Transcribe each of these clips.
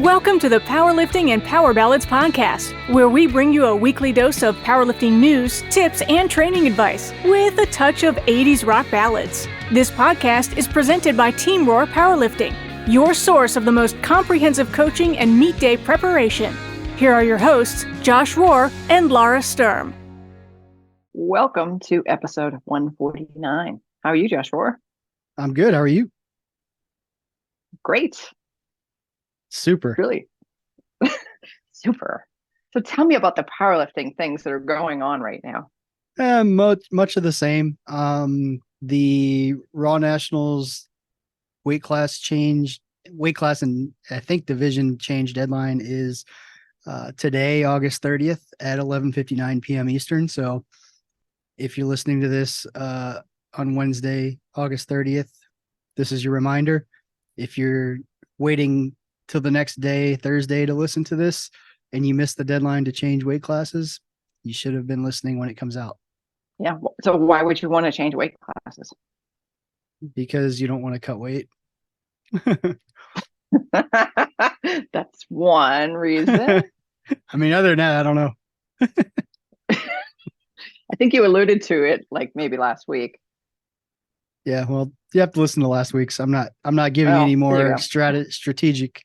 Welcome to the Powerlifting and Power Ballads podcast, where we bring you a weekly dose of powerlifting news, tips, and training advice with a touch of 80s rock ballads. This podcast is presented by Team Roar Powerlifting, your source of the most comprehensive coaching and meet day preparation. Here are your hosts, Josh Rohr and Laura Sturm. Welcome to episode 149. How are you, Josh Rohr? I'm good. How are you? Great. Super. Really? Super. So tell me about the powerlifting things that are going on right now. Much of the same. The Raw Nationals weight class and I think division change deadline is today, August 30th at 11:59 p.m. Eastern. So if you're listening to this on Wednesday, August 30th, this is your reminder. If you're waiting till the next day, Thursday, to listen to this, and you missed the deadline to change weight classes, you should have been listening when it comes out. Yeah. So why would you want to change weight classes? Because you don't want to cut weight. That's one reason. I mean, other than that, I don't know. I think you alluded to it like maybe last week. Yeah, well, you have to listen to last week's. I'm not giving you any more strategic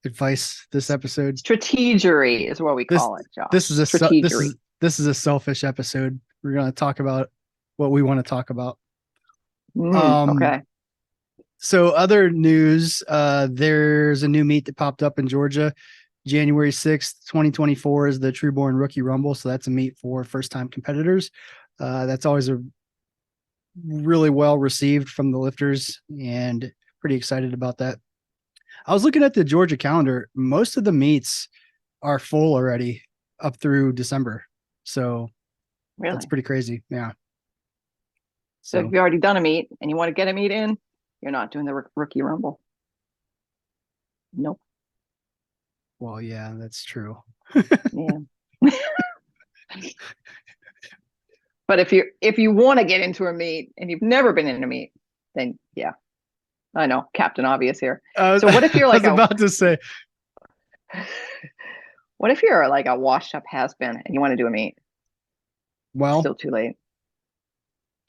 advice this episode. Strategery is what we call it, Josh. This is a selfish episode. We're going to talk about what we want to talk about. Okay. So other news, there's a new meet that popped up in Georgia. January 6th, 2024 is the Trueborn Rookie Rumble. So that's a meet for first-time competitors. That's always a really well received from the lifters, and pretty excited about that. I was looking at the Georgia calendar. Most of the meets are full already up through December. So really? That's pretty crazy. Yeah. So if you've already done a meet and you want to get a meet in, you're not doing the Rookie Rumble. Nope. Well, yeah, that's true. Yeah. But if you want to get into a meet and you've never been in a meet, then yeah, I know, Captain Obvious here. So what if you're like about to say, what if you're like a washed up has-been and you want to do a meet? Well, still too late.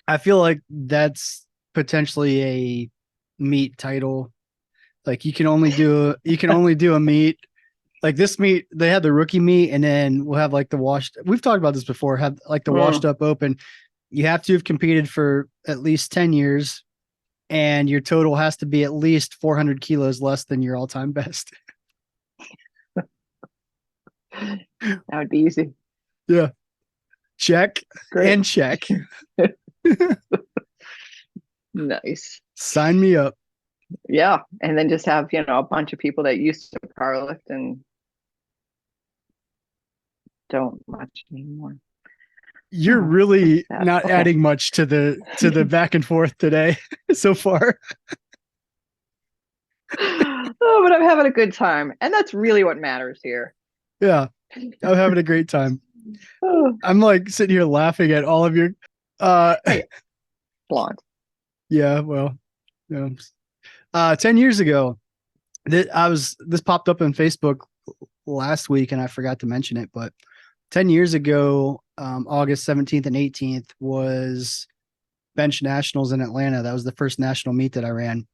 I feel like that's potentially a meet title. Like you can only do a meet. Like this meet, they had the rookie meet, and then we'll have like we've talked about this before, have like the washed up open. You have to have competed for at least 10 years, and your total has to be at least 400 kilos less than your all-time best. That would be easy. Yeah. Check. Great. And check. Nice. Sign me up. Yeah. And then just have, a bunch of people that used to powerlift and don't much anymore. You're really not adding much to the back and forth today so far. Oh, but I'm having a good time. And that's really what matters here. Yeah. I'm having a great time. I'm like sitting here laughing at all of your blonde. Yeah, well, 10 years ago, this popped up on Facebook last week and I forgot to mention it, but 10 years ago, August 17th and 18th was Bench Nationals in Atlanta. That was the first national meet that I ran.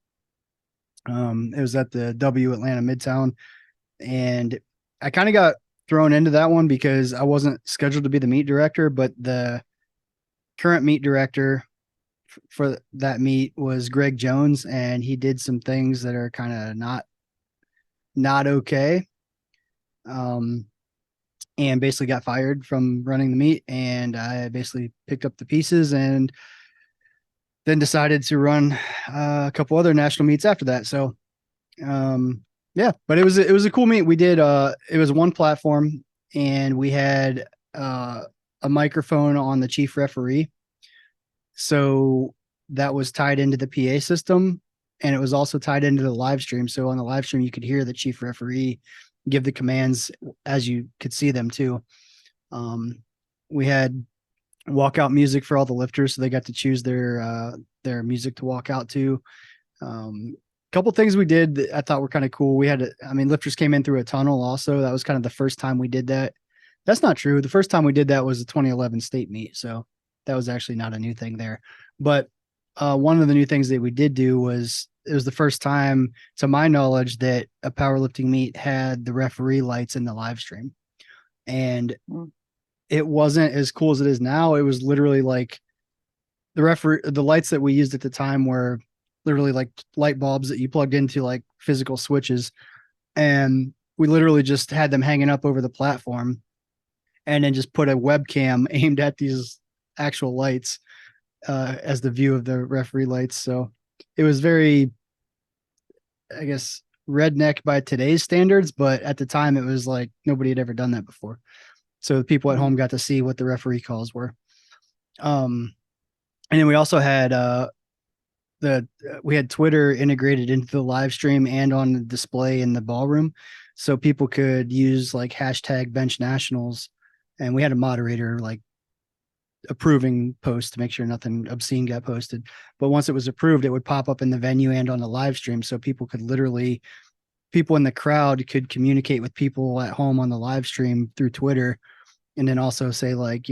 It was at the W Atlanta Midtown, and I kind of got thrown into that one because I wasn't scheduled to be the meet director, but the current meet director for that meet was Greg Jones, and he did some things that are kind of not okay. And basically got fired from running the meet, and I basically picked up the pieces and then decided to run a couple other national meets after that. So, yeah, but it was a cool meet. We did, it was one platform, and we had a microphone on the chief referee. So that was tied into the PA system, and it was also tied into the live stream. So on the live stream, you could hear the chief referee give the commands as you could see them too. We had walkout music for all the lifters, so they got to choose their music to walk out to. couple things we did that I thought were kind of cool. Lifters came in through a tunnel also. That was kind of the first time we did that. That's not true. The first time we did that was the 2011 state meet. So that was actually not a new thing there. But one of the new things that we did do was it was the first time, to my knowledge, that a powerlifting meet had the referee lights in the live stream. And it wasn't as cool as it is now. It was literally like the lights that we used at the time were literally like light bulbs that you plugged into like physical switches. And we literally just had them hanging up over the platform and then just put a webcam aimed at these actual lights as the view of the referee lights. So it was very, I guess, redneck by today's standards, but at the time it was like nobody had ever done that before. So the people at home got to see what the referee calls were. And then we also had we had Twitter integrated into the live stream and on the display in the ballroom, so people could use like hashtag bench nationals, and we had a moderator like approving posts to make sure nothing obscene got posted. But once it was approved, it would pop up in the venue and on the live stream, so people in the crowd could communicate with people at home on the live stream through Twitter, and then also say like,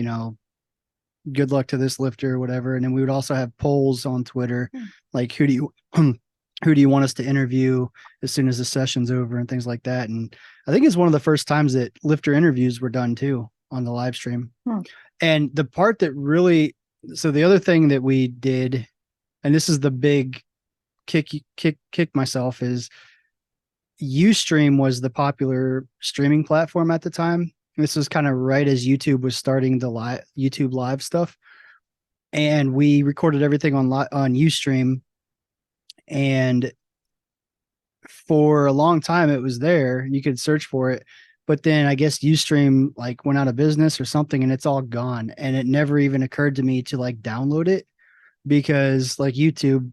good luck to this lifter or whatever. And then we would also have polls on Twitter, like who do you want us to interview as soon as the session's over and things like that. And I think it's one of the first times that lifter interviews were done too on the live stream. And the part that really, so the other thing that we did, and this is the big kick myself, is Ustream was the popular streaming platform at the time. This was kind of right as YouTube was starting the YouTube live stuff. And we recorded everything on Ustream. And for a long time it was there. You could search for it. But then I guess Ustream like went out of business or something, and it's all gone. And it never even occurred to me to like download it, because like YouTube,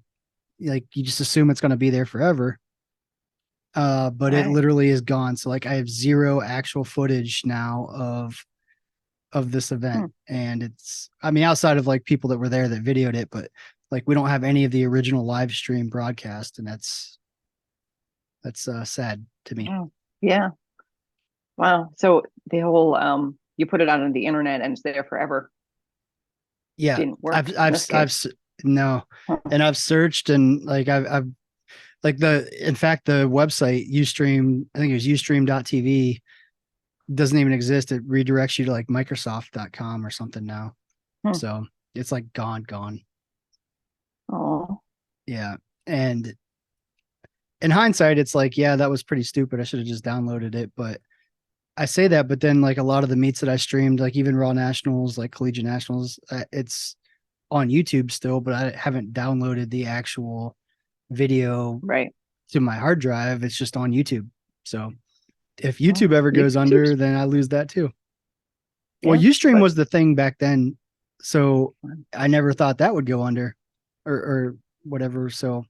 like you just assume it's going to be there forever. But it literally is gone. So like I have zero actual footage now of this event. And it's, outside of like people that were there that videoed it, but like we don't have any of the original live stream broadcast, and that's sad to me. Yeah. Wow. So the whole you put it out on the internet and it's there forever. Yeah. Didn't work. I've no. And I've searched, and like I've like in fact the website Ustream, I think it was ustream.tv, doesn't even exist. It redirects you to like microsoft.com or something now. So it's like gone. Oh yeah. And in hindsight, it's like, yeah, that was pretty stupid. I should have just downloaded it. But I say that, but then like a lot of the meets that I streamed, like even Raw Nationals, like Collegiate Nationals, it's on YouTube still, but I haven't downloaded the actual video to my hard drive. It's just on YouTube. So if YouTube ever goes under, then I lose that too. Well, Ustream was the thing back then, so I never thought that would go under or whatever. So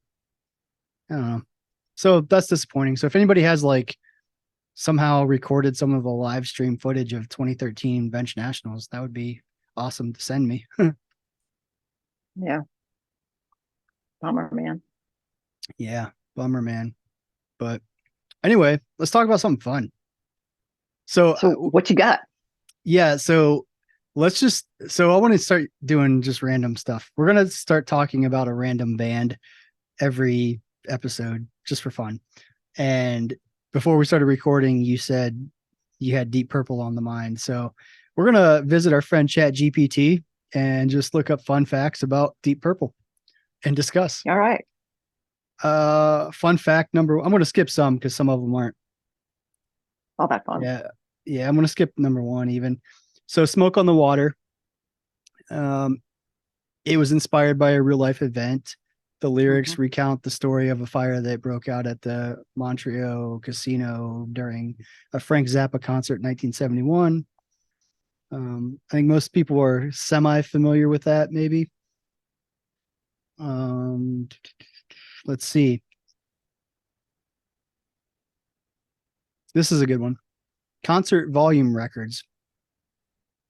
I don't know. So that's disappointing. So if anybody has like somehow recorded some of the live stream footage of 2013 Bench Nationals, that would be awesome to send me. Yeah. Bummer, man. Yeah, bummer, man. But anyway, let's talk about something fun. So what you got? Yeah, so I want to start doing just random stuff. We're going to start talking about a random band every episode just for fun. And before we started recording, you said you had Deep Purple on the mind. So we're going to visit our friend ChatGPT and just look up fun facts about Deep Purple and discuss. All right. Fun fact I'm going to skip some because some of them aren't all that fun. Yeah, I'm going to skip number one even. So Smoke on the Water. It was inspired by a real life event. The lyrics recount the story of a fire that broke out at the Montreal Casino during a Frank Zappa concert in 1971. I think most people are semi-familiar with that, maybe. Let's see. This is a good one. Concert volume records.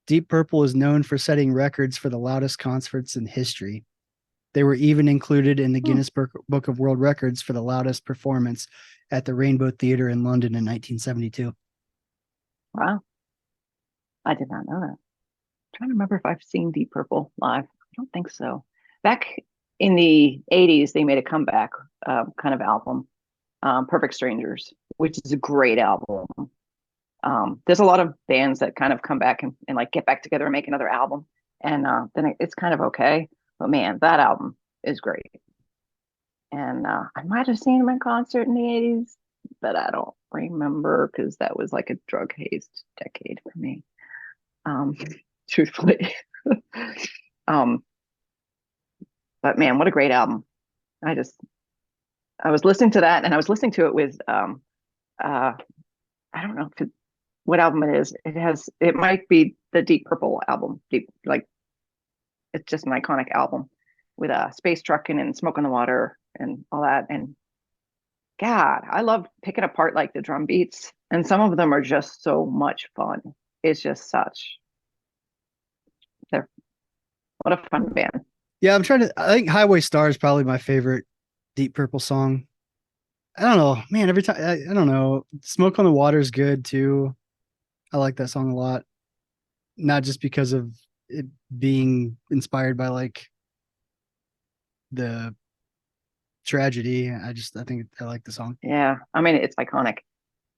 Deep Purple is known for setting records for the loudest concerts in history. They were even included in the Guinness Book of World Records for the loudest performance at the Rainbow Theatre in London in 1972. Wow. I did not know that. I'm trying to remember if I've seen Deep Purple live. I don't think so. Back in the 80s, they made a comeback kind of album, Perfect Strangers, which is a great album. There's a lot of bands that kind of come back and like get back together and make another album. And then it's kind of okay. But man, that album is great. And I might have seen them in concert in the 80s, but I don't remember because that was like a drug hazed decade for me. Truthfully. But man, what a great album. I was listening to that, and I was listening to it with I don't know what album it is. It might be the Deep Purple album. It's just an iconic album with Space Truckin' and Smoke on the Water and all that. And God, I love picking apart like the drum beats, and some of them are just so much fun. It's just what a fun band. Yeah, I think Highway Star is probably my favorite Deep Purple song. I don't know, man, every time, I don't know. Smoke on the Water is good too. I like that song a lot. Not just because of it being inspired by like the tragedy. I think I like the song. Yeah, I mean, it's iconic.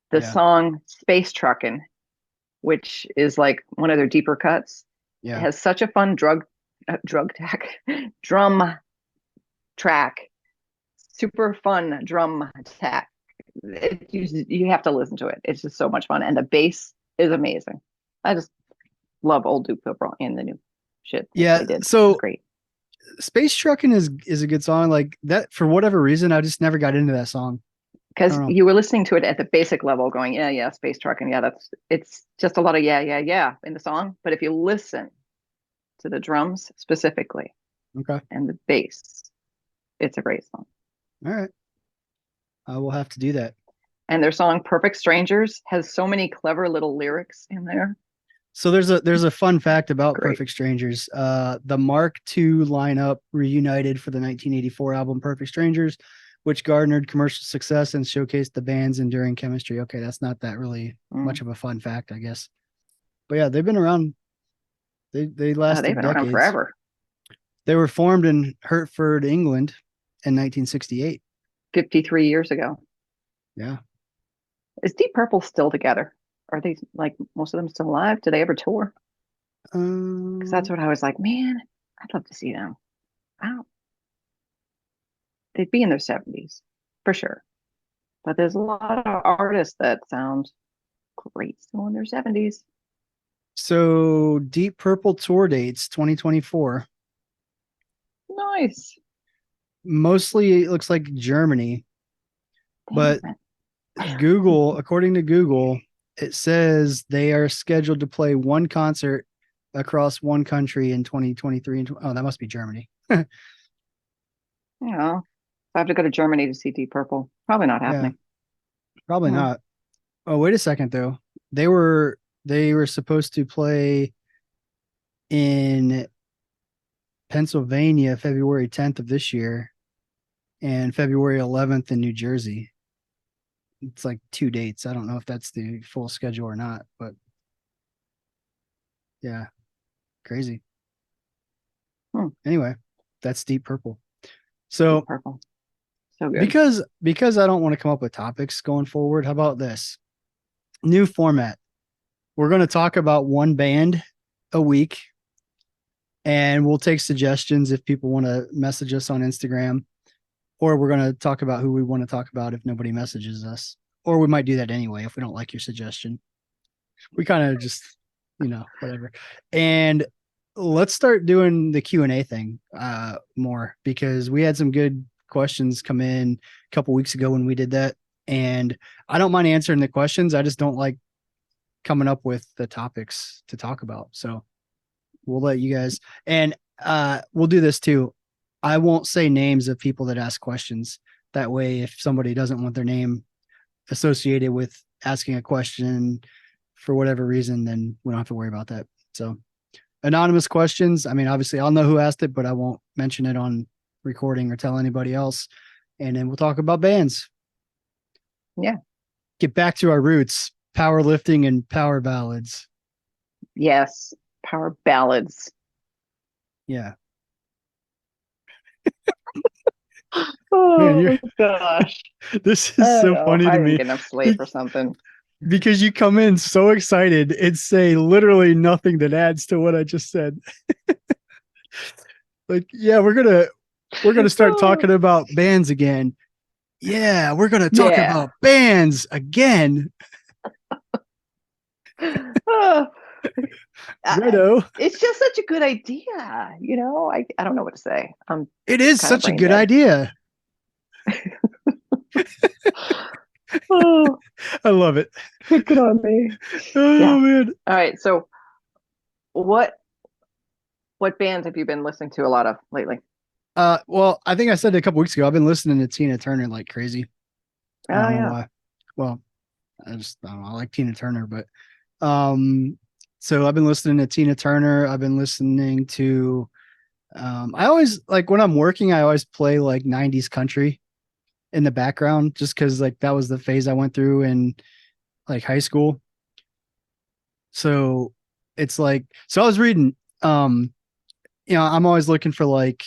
The song Space Truckin', which is like one of their deeper cuts, has such a fun drum track, super fun drum tack. You have to listen to it. It's just so much fun, and the bass is amazing. I just love old Deep Purple and the new shit. Yeah, so great. Space Truckin' is a good song. Like that, for whatever reason, I just never got into that song. Because you were listening to it at the basic level, going, Space Truckin', it's just a lot of yeah in the song. But if you listen to the drums specifically, and the bass, it's a great song. All right, I will have to do that. And their song Perfect Strangers has so many clever little lyrics in there. So there's a fun fact about Perfect Strangers. The Mark II lineup reunited for the 1984 album Perfect Strangers, which garnered commercial success and showcased the band's enduring chemistry. Okay, that's not that really much of a fun fact, I guess. But yeah, they've been around. They lasted they've been decades. around forever. They were formed in Hertford, England in 1968. 53 years ago. Yeah. Is Deep Purple still together? Are they, like, most of them still alive? Do they ever tour? Because that's what I was like, man, I'd love to see them. They'd be in their 70s for sure. But there's a lot of artists that sound great still in their 70s. So Deep Purple tour dates 2024. Nice. Mostly it looks like Germany. But according to Google, it says they are scheduled to play one concert across one country in 2023. Oh, that must be Germany. I have to go to Germany to see Deep Purple. Probably not happening. Yeah, probably not. Oh, wait a second though. They were supposed to play in Pennsylvania February 10th of this year and February 11th in New Jersey. It's like 2 dates. I don't know if that's the full schedule or not, but yeah, crazy. Anyway, that's Deep Purple. So Deep Purple. So good. Because I don't want to come up with topics going forward, how about this? New format. We're going to talk about one band a week, and we'll take suggestions if people want to message us on Instagram, or we're going to talk about who we want to talk about if nobody messages us, or we might do that anyway if we don't like your suggestion. We kind of just, whatever. And let's start doing the Q&A thing more, because we had some good questions come in a couple weeks ago when we did that. And I don't mind answering the questions. I just don't like coming up with the topics to talk about. So we'll let you guys, and we'll do this too. I won't say names of people that ask questions. That way, if somebody doesn't want their name associated with asking a question for whatever reason, then we don't have to worry about that. So anonymous questions. I mean, obviously I'll know who asked it, but I won't mention it on recording or tell anybody else. And then we'll talk about bands. Yeah. Get back to our roots, powerlifting and power ballads. Yes. Power ballads. Yeah. Oh Man, gosh. this is I so know. funny I to didn't me get enough sleep or something. because you come in so excited and say literally nothing that adds to what I just said. Like, yeah, we're gonna start talking about bands again. Yeah, we're gonna talk Yeah. about bands again. Oh, Righto. it's just such a good idea. You know, I don't know what to say. I'm It is kind of such a brain good dead. idea. Oh, I love it. good on me. Oh Yeah. man. All right. So what bands have you been listening to a lot of lately? Well, I think I said a couple weeks ago, I've been listening to Tina Turner like crazy. I Oh don't know yeah. why. Well, I don't know. I like Tina Turner, but um, so I've been listening to Tina Turner. I've been listening to I always like when I'm working, I always play like 90s country in the background just because like that was the phase I went through in like high school. So it's like so I was reading I'm always looking for like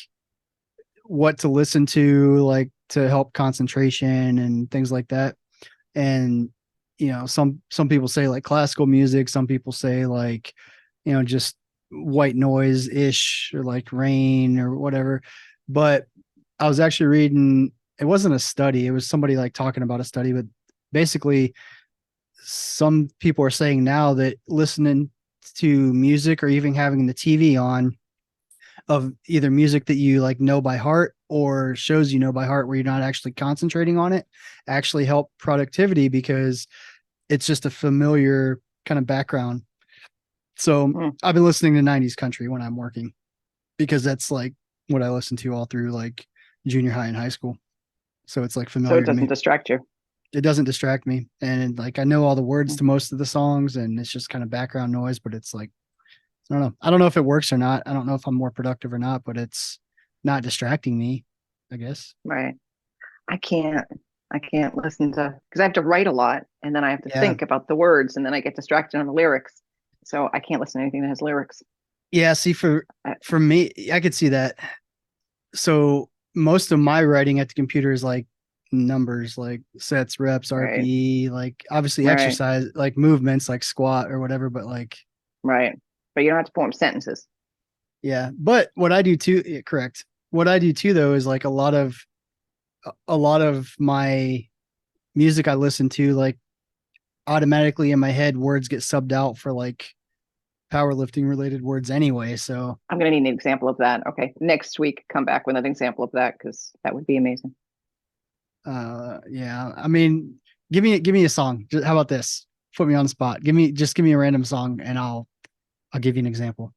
what to listen to like to help concentration and things like that. And some people say like classical music, some people say like just white noise ish or like rain or whatever. But I was actually reading, it wasn't a study, it was somebody like talking about a study, but basically some people are saying now that listening to music or even having the TV on of either music that you like know by heart or shows you know by heart where you're not actually concentrating on it actually help productivity because it's just a familiar kind of background. So I've been listening to 90s country when I'm working because that's like what I listened to all through like junior high and high school. So it's like So familiar it to doesn't me. distract you. It doesn't distract me. And like I know all the words to most of the songs and it's just kind of background noise, but it's like I don't know. I don't know if it works or not. I don't know if I'm more productive or not, but it's not distracting me, I guess. Right. I can't. I can't listen to because I have to write a lot and then I have to Yeah. think about the words and then I get distracted on the lyrics. So I can't listen to anything that has lyrics. Yeah. See, for me, I could see that. So most of my writing at the computer is like numbers, like sets, reps, Right. RPE, like obviously Right. exercise, like movements, like squat or whatever. But like, Right. But you don't have to form sentences. yeah. But what I do too, yeah, correct. What I do too, though, is like a lot of my music I listen to, like automatically in my head, words get subbed out for like powerlifting related words anyway. So I'm going to need an example of that. Okay. Next week, come back with an example of that because that would be amazing. yeah, I mean, give me a song. How about this? Put me on the spot. Give me a random song and I'll give you an example.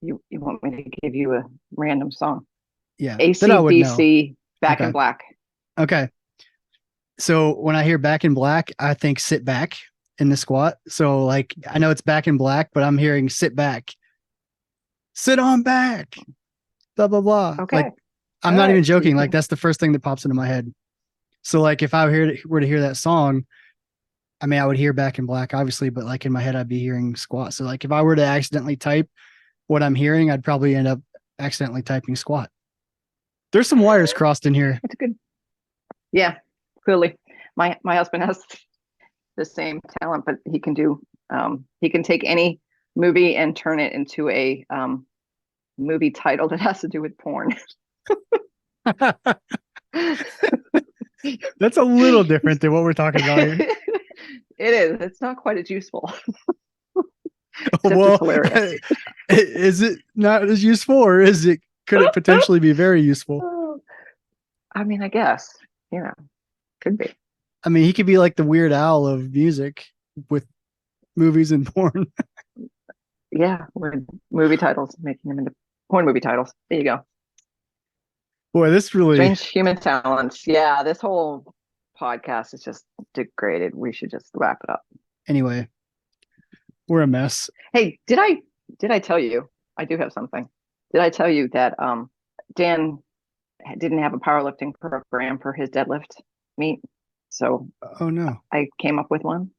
You want me to give you a random song? Yeah, that I would know. AC/DC, Back in Okay. Black. Okay. So when I hear Back in Black, I think sit back in the squat. So like I know it's Back in Black, but I'm hearing sit back, sit on back, blah blah blah. Okay. Like I'm All not right. even So you joking. Like can, that's the first thing that pops into my head. So like if I were to hear that song, I mean I would hear Back in Black, obviously, but like in my head I'd be hearing squat. So like if I were to accidentally type what I'm hearing, I'd probably end up accidentally typing squat. There's some wires crossed in here. it's good. Yeah, clearly. My husband has the same talent, but he can take any movie and turn it into a movie title that has to do with porn. That's a little different than what we're talking about here. It is. It's not quite as useful. Except Well, it's hilarious. is it not as useful or could it potentially be very useful? I mean, I guess, could be. I mean, he could be like the Weird Al of music with movies and porn. Yeah, with movie titles, making them into porn movie titles. There you go. Boy, this really Strange human talents. Yeah, this whole podcast is just degraded. We should just wrap it up. anyway, we're a mess. Hey, did I tell you? I do have something. Did I tell you that Dan didn't have a powerlifting program for his deadlift meet, so Oh no. I came up with one.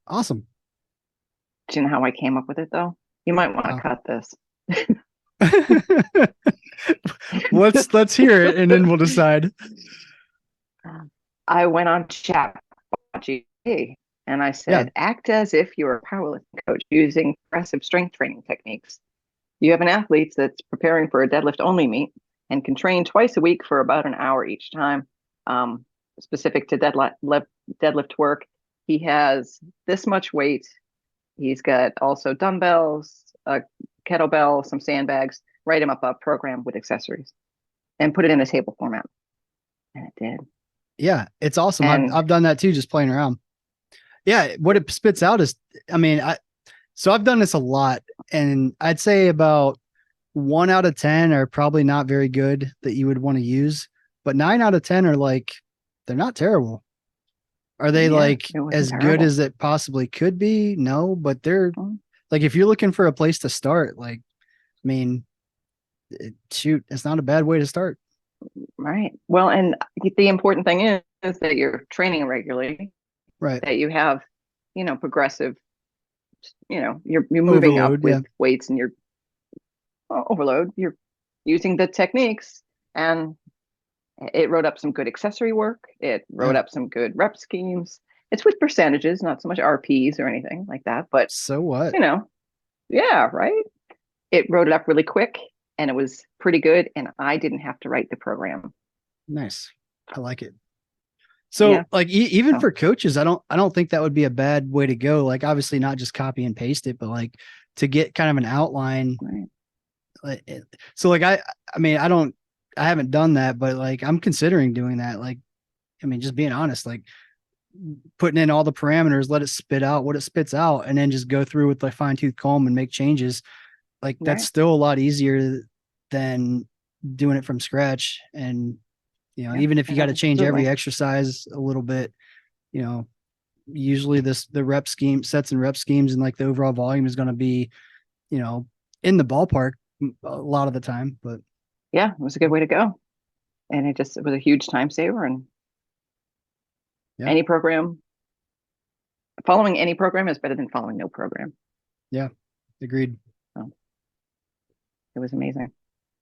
Awesome. Do you know how I came up with it though? You might want to Wow. cut this. Let's hear it and then we'll decide. I went on ChatGPT and I said, act as if you're a powerlifting coach using progressive strength training techniques. You have an athlete that's preparing for a deadlift only meet and can train twice a week for about an hour each time, specific to deadlift work. He has this much weight. He's got also dumbbells, a kettlebell, some sandbags. Write him up a program with accessories and put it in a table format. And it did. Yeah, it's awesome. And I've done that too, just playing around. Yeah, what it spits out is, I mean, so I've done this a lot, and I'd say about 1 out of 10 are probably not very good that you would want to use, but 9 out of 10 are like, they're not terrible. Are they like as good as it possibly could be? No, but they're like, if you're looking for a place to start, like, I mean, shoot, it's not a bad way to start. Right. Well, and the important thing is that you're training regularly, right? That you have, progressive, you're moving overload, up with weights and you're overload. You're using the techniques, and it wrote up some good accessory work. It wrote up some good rep schemes. It's with percentages, not so much RPs or anything like that. But so what? Yeah, right. It wrote it up really quick. And it was pretty good, and I didn't have to write the program. Nice, I like it. So, like, even for coaches, I don't think that would be a bad way to go. Like, obviously, not just copy and paste it, but like to get kind of an outline. Right. So, like, I mean, I haven't done that, but like, I'm considering doing that. Like, I mean, just being honest, like putting in all the parameters, let it spit out what it spits out, and then just go through with the fine tooth comb and make changes. Like, that's still a lot easier than doing it from scratch. And, even if you got to change every exercise a little bit, usually the rep scheme sets and rep schemes and like the overall volume is going to be, in the ballpark a lot of the time. But yeah, it was a good way to go. And it was a huge time saver. And following any program is better than following no program. Yeah, agreed. So, it was amazing.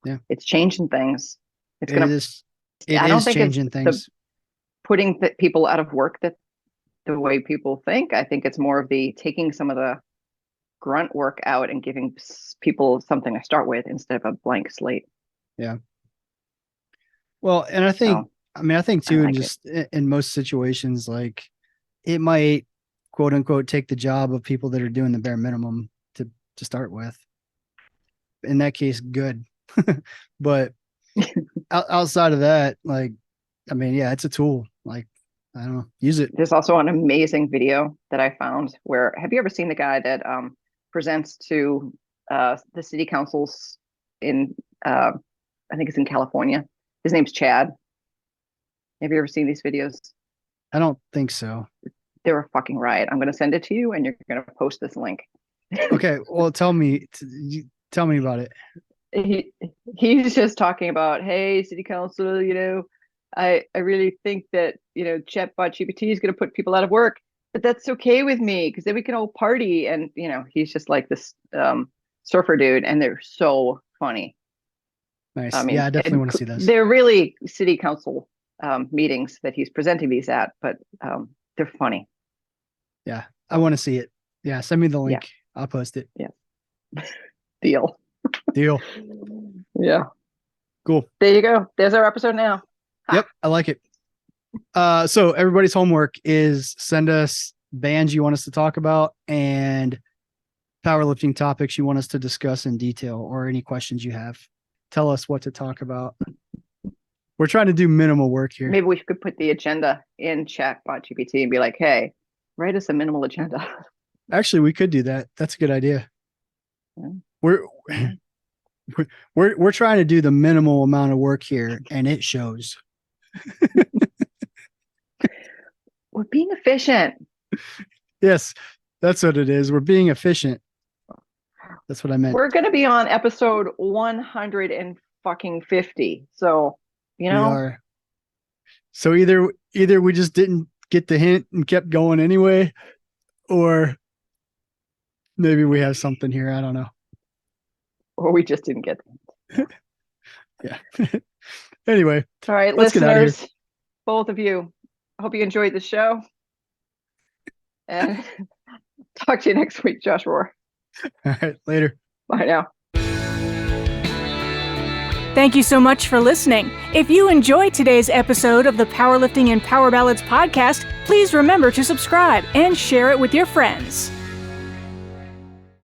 Yeah, it's changing things. It is changing things. Putting people out of work that the way people think. I think it's more of the taking some of the grunt work out and giving people something to start with instead of a blank slate. Yeah. Well, and I think, I think too, in most situations, like it might quote unquote take the job of people that are doing the bare minimum to start with. In that case, good. But outside of that, like, I mean, yeah, it's a tool. Like, I don't know, use it. There's also an amazing video that I found where, have you ever seen the guy that presents to the city councils in, I think it's in California? His name's Chad. Have you ever seen these videos? I don't think so. They're a fucking riot. I'm going to send it to you, and you're going to post this link. Okay. Well, tell me about it. He's just talking about, hey, city council, I really think that, ChatGPT is going to put people out of work, but that's okay with me because then we can all party. And, he's just like this surfer dude, and they're so funny. Nice. I mean, yeah, I definitely want to see this. They're really city council meetings that he's presenting these at, but they're funny. Yeah, I want to see it. Yeah, send me the link. Yeah. I'll post it. Yeah. Deal. Yeah. Cool. There you go. There's our episode now. Yep, I like it. So everybody's homework is send us bands you want us to talk about and powerlifting topics you want us to discuss in detail, or any questions you have. Tell us what to talk about. We're trying to do minimal work here. Maybe we could put the agenda in ChatGPT and be like, hey, write us a minimal agenda. Actually, we could do that. That's a good idea. Yeah. We're trying to do the minimal amount of work here, and it shows. We're being efficient. Yes, that's what it is. We're being efficient. That's what I meant. We're going to be on episode 104 fucking 50. So, you We know, are. So either we just didn't get the hint and kept going anyway, or maybe we have something here. I don't know. or we just didn't get them. Yeah. Anyway, All right, let's get out of here. listeners, both of you, I hope you enjoyed the show. And talk to you next week, Josh Rohr. All right, later. Bye now. Thank you so much for listening. If you enjoyed today's episode of the Powerlifting and Power Ballads podcast, please remember to subscribe and share it with your friends.